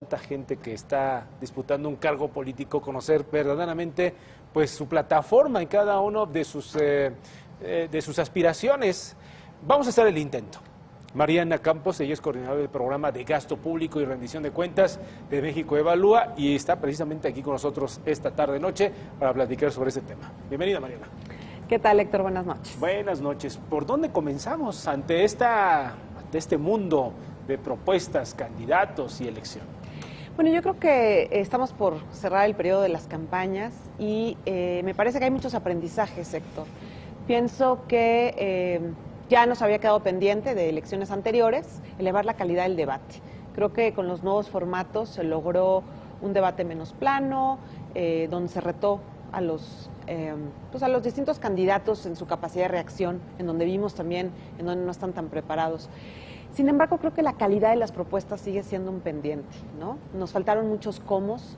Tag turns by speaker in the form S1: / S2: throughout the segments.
S1: tanta gente que está disputando un cargo político, conocer verdaderamente pues su plataforma en cada uno de sus aspiraciones. Vamos a hacer el intento. Mariana Campos, ella es coordinadora del programa de gasto público y rendición de cuentas de México Evalúa y está precisamente aquí con nosotros esta tarde-noche para platicar sobre ese tema. Bienvenida, Mariana.
S2: ¿Qué tal, Héctor? Buenas noches.
S1: Buenas noches. ¿Por dónde comenzamos ante este mundo de propuestas, candidatos y elección?
S2: Bueno, yo creo que estamos por cerrar el periodo de las campañas y me parece que hay muchos aprendizajes, Héctor. Pienso que ya nos había quedado pendiente de elecciones anteriores elevar la calidad del debate. Creo que con los nuevos formatos se logró un debate menos plano, donde se retó a los distintos candidatos en su capacidad de reacción, en donde vimos también en donde no están tan preparados. Sin embargo, creo que la calidad de las propuestas sigue siendo un pendiente, ¿no? Nos faltaron muchos comos.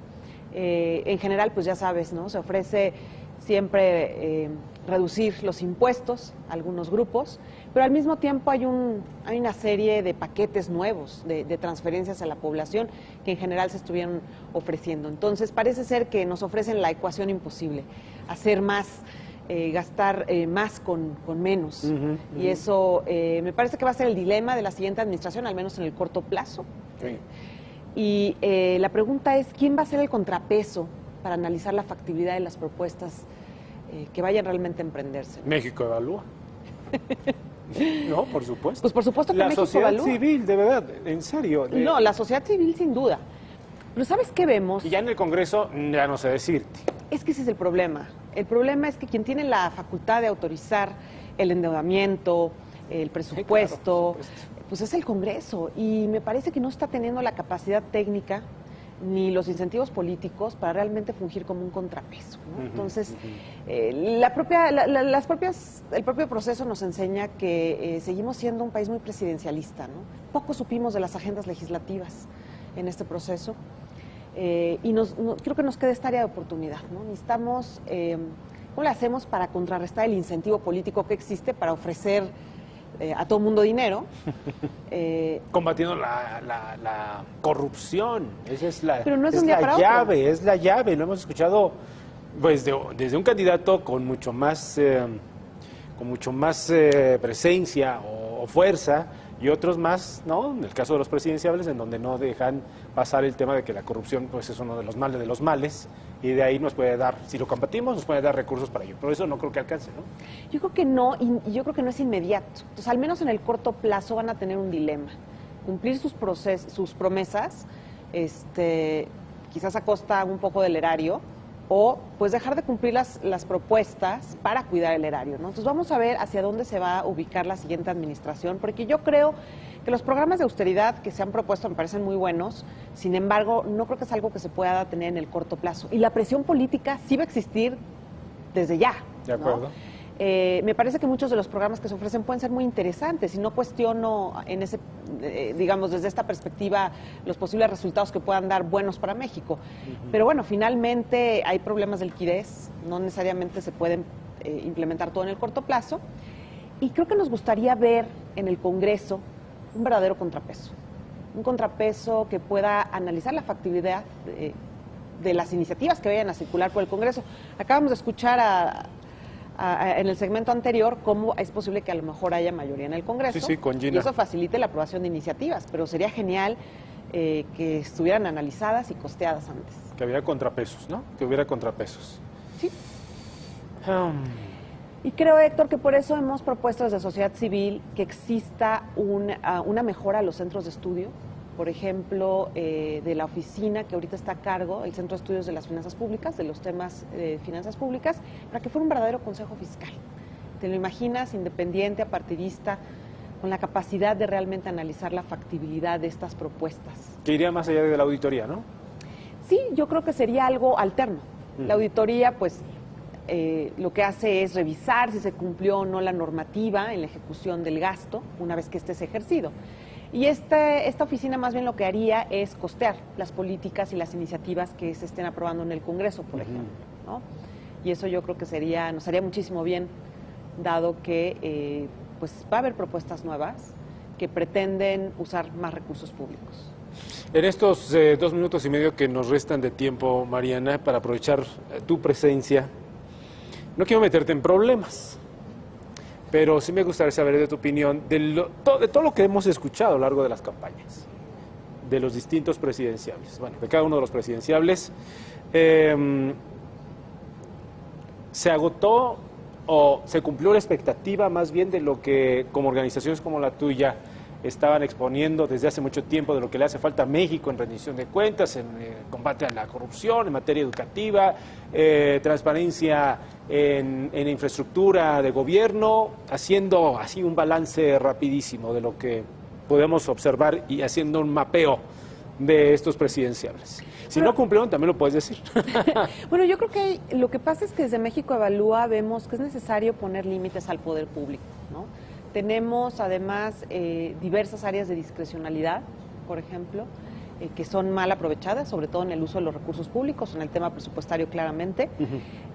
S2: En general, pues ya sabes, ¿no? Se ofrece siempre reducir los impuestos a algunos grupos, pero al mismo tiempo hay una serie de paquetes nuevos de transferencias a la población que en general se estuvieron ofreciendo. Entonces, parece ser que nos ofrecen la ecuación imposible, hacer más, gastar más con menos. Y eso me parece que va a ser el dilema de la siguiente administración, al menos en el corto plazo.
S1: Sí.
S2: Y la pregunta es, ¿quién va a ser el contrapeso para analizar la factibilidad de las propuestas que vayan realmente a emprenderse?
S1: México Evalúa. No, por supuesto.
S2: Pues por supuesto que
S1: la
S2: México
S1: sociedad
S2: Evalúa.
S1: civil, de verdad, en serio.
S2: No, la sociedad civil sin duda. Pero ¿sabes qué vemos?
S1: Y ya en el Congreso, ya no sé decirte.
S2: Es que ese es el problema. El problema es que quien tiene la facultad de autorizar el endeudamiento, el presupuesto,
S1: Sí, claro, por supuesto,
S2: pues es el Congreso. Y me parece que no está teniendo la capacidad técnica ni los incentivos políticos para realmente fungir como un contrapeso, ¿no? Entonces, el propio proceso nos enseña que seguimos siendo un país muy presidencialista, ¿no? Poco supimos de las agendas legislativas en este proceso. Creo que nos queda esta área de oportunidad, ¿no? Necesitamos, ¿cómo le hacemos para contrarrestar el incentivo político que existe para ofrecer a todo mundo dinero?
S1: Combatiendo la corrupción, esa es la,
S2: Pero no es
S1: es
S2: de un día
S1: la
S2: para otro.
S1: llave, es la llave. Lo hemos escuchado pues desde un candidato con mucho más presencia o fuerza y otros más, ¿no? En el caso de los presidenciables, en donde no dejan pasar el tema de que la corrupción pues es uno de los males y de ahí nos puede dar, si lo combatimos, nos puede dar recursos para ello. Pero eso no creo que alcance, ¿no?
S2: Yo creo que no, y yo creo que no es inmediato. Entonces, al menos en el corto plazo van a tener un dilema. Cumplir sus promesas, quizás a costa un poco del erario, o pues dejar de cumplir las propuestas para cuidar el erario, ¿no? Entonces vamos a ver hacia dónde se va a ubicar la siguiente administración, porque yo creo que los programas de austeridad que se han propuesto me parecen muy buenos, sin embargo, no creo que es algo que se pueda tener en el corto plazo. Y la presión política sí va a existir desde ya,
S1: De acuerdo.
S2: ¿no? Me parece que muchos de los programas que se ofrecen pueden ser muy interesantes y no cuestiono digamos, desde esta perspectiva los posibles resultados que puedan dar buenos para México. Pero bueno, finalmente hay problemas de liquidez, no necesariamente se pueden implementar todo en el corto plazo y creo que nos gustaría ver en el Congreso un verdadero contrapeso. Un contrapeso que pueda analizar la factibilidad de las iniciativas que vayan a circular por el Congreso. Acabamos de escuchar en el segmento anterior cómo es posible que a lo mejor haya mayoría en el Congreso.
S1: Sí, con Gina.
S2: Y eso facilite la aprobación de iniciativas, pero sería genial que estuvieran analizadas y costeadas antes.
S1: Que hubiera contrapesos, ¿no? Que hubiera contrapesos.
S2: Sí. Y creo, Héctor, que por eso hemos propuesto desde sociedad civil que exista una mejora a los centros de estudio. Por ejemplo, de la oficina que ahorita está a cargo, el Centro de Estudios de las Finanzas Públicas, de los temas de finanzas públicas, para que fuera un verdadero consejo fiscal. ¿Te lo imaginas? Independiente, apartidista, con la capacidad de realmente analizar la factibilidad de estas propuestas.
S1: Que iría más allá de la auditoría, ¿no?
S2: Sí, yo creo que sería algo alterno. La auditoría, pues, lo que hace es revisar si se cumplió o no la normativa en la ejecución del gasto una vez que esté ejercido. Y esta oficina más bien lo que haría es costear las políticas y las iniciativas que se estén aprobando en el Congreso, por ejemplo, ¿no? Y eso yo creo que nos haría muchísimo bien, dado que pues va a haber propuestas nuevas que pretenden usar más recursos públicos.
S1: En estos 2 minutos y medio que nos restan de tiempo, Mariana, para aprovechar tu presencia, no quiero meterte en problemas, pero sí me gustaría saber de tu opinión de todo lo que hemos escuchado a lo largo de las campañas, de los distintos presidenciables. Bueno, de cada uno de los presidenciables, ¿se agotó o se cumplió la expectativa más bien de lo que como organizaciones como la tuya estaban exponiendo desde hace mucho tiempo de lo que le hace falta a México en rendición de cuentas, en combate a la corrupción, en materia educativa, transparencia en infraestructura de gobierno, haciendo así un balance rapidísimo de lo que podemos observar y haciendo un mapeo de estos presidenciables? Si no cumplieron, también lo puedes decir.
S2: Bueno, yo creo que lo que pasa es que desde México Evalúa vemos que es necesario poner límites al poder público, ¿no? Tenemos además diversas áreas de discrecionalidad, por ejemplo, que son mal aprovechadas, sobre todo en el uso de los recursos públicos, en el tema presupuestario claramente.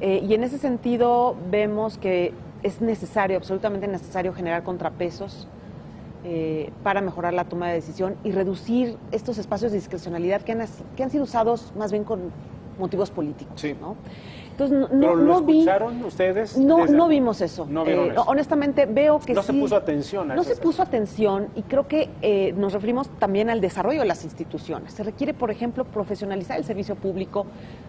S2: Y en ese sentido vemos que es necesario, absolutamente necesario, generar contrapesos para mejorar la toma de decisión y reducir estos espacios de discrecionalidad que han sido usados más bien con motivos políticos,
S1: sí,
S2: ¿no? Entonces,
S1: ¿Pero lo escucharon ustedes?
S2: No vimos eso.
S1: No vieron eso.
S2: Honestamente, veo que
S1: no se puso atención a
S2: no se puso atención, y creo que nos referimos también al desarrollo de las instituciones. Se requiere, por ejemplo, profesionalizar el servicio público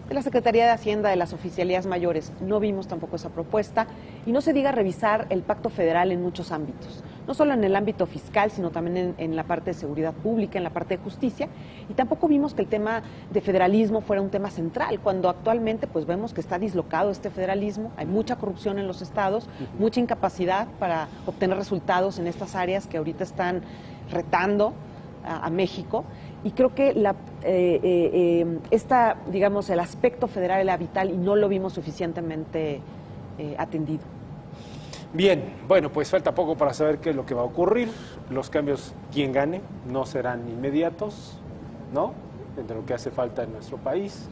S2: de la Secretaría de Hacienda, de las oficialías mayores. No vimos tampoco esa propuesta. Y no se diga revisar el pacto federal en muchos ámbitos. No solo en el ámbito fiscal, sino también en la parte de seguridad pública, en la parte de justicia. Y tampoco vimos que el tema de federalismo fuera un tema central, cuando actualmente pues vemos que está dislocado este federalismo, hay mucha corrupción en los estados, mucha incapacidad para obtener resultados en estas áreas que ahorita están retando a México, y creo que digamos, el aspecto federal era vital y no lo vimos suficientemente atendido.
S1: Bien, bueno, pues falta poco para saber qué es lo que va a ocurrir. Los cambios, quien gane, no serán inmediatos, ¿no? Entre lo que hace falta en nuestro país,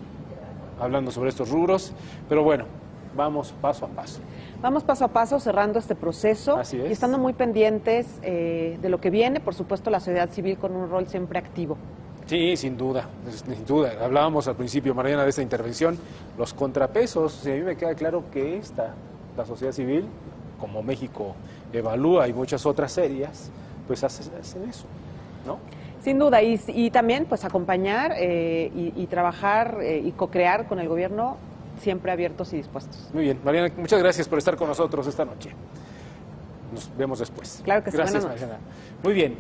S1: hablando sobre estos rubros, pero bueno, vamos paso a paso.
S2: Vamos paso a paso cerrando este proceso.
S1: Así es.
S2: Y estando muy pendientes de lo que viene, por supuesto la sociedad civil con un rol siempre activo.
S1: Sí, sin duda, sin duda. Hablábamos al principio, Mariana, de esta intervención, los contrapesos, y a mí me queda claro que la sociedad civil, como México Evalúa y muchas otras áreas, pues hacen eso, ¿no?
S2: Sin duda, y también pues acompañar y trabajar y co-crear con el gobierno, siempre abiertos y dispuestos.
S1: Muy bien, Mariana, muchas gracias por estar con nosotros esta noche. Nos vemos después.
S2: Claro que sí.
S1: Gracias, Mariana. Muy bien.